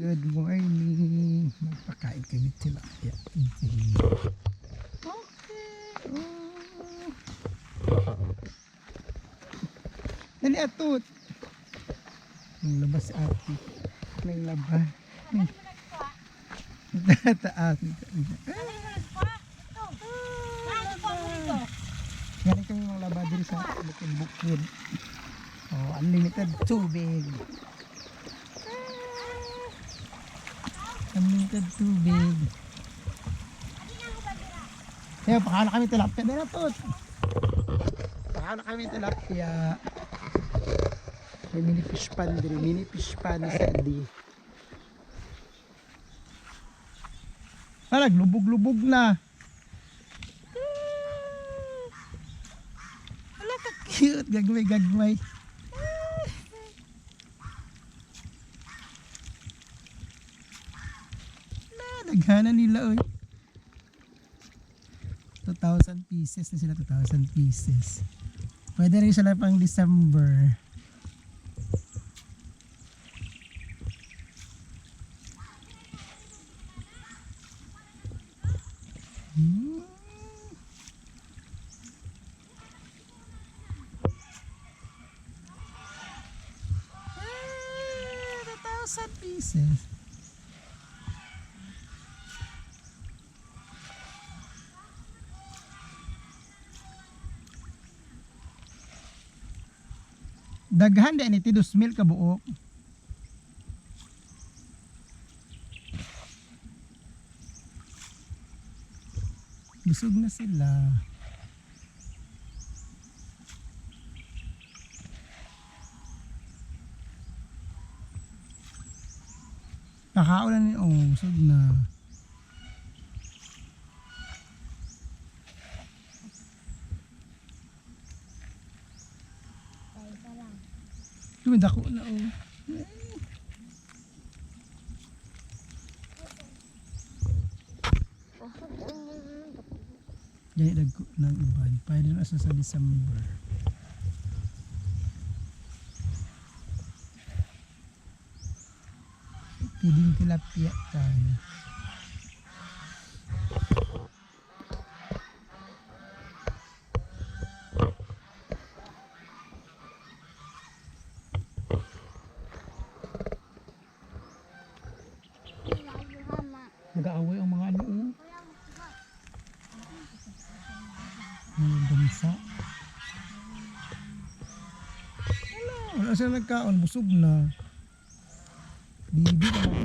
Good morning. Magpakain kami tilapia. Okay. Dali atot. Ang labas si ate. May laban. Taas. Galing kami mga laba dito sa bukid-bukid. Oh, unlimited tubig. Unlimited tubig. Kaya pakala kami tilapia. Dali atot. Pakala kami tilapia. May mini fish pan diri, mini fish pan sa di. Naglubog-lubog na. Wala ka cute, gagmay-gagmay. Naghanan nila oy. 2,000 pieces na sila, 2,000 pieces. Pwede rin sila pang December. Pieces. Daghan din iti 2,000 ka buok. Busog na sila. Nakaulan ni busog na. Dumidako na Gani dagko ng iban. Pwede na sa December. Piding tilapia tayo. Nag-aaway ang mga ano. Mga damsa. Wala sila nagkaon. Busog na. Bibi ka lang.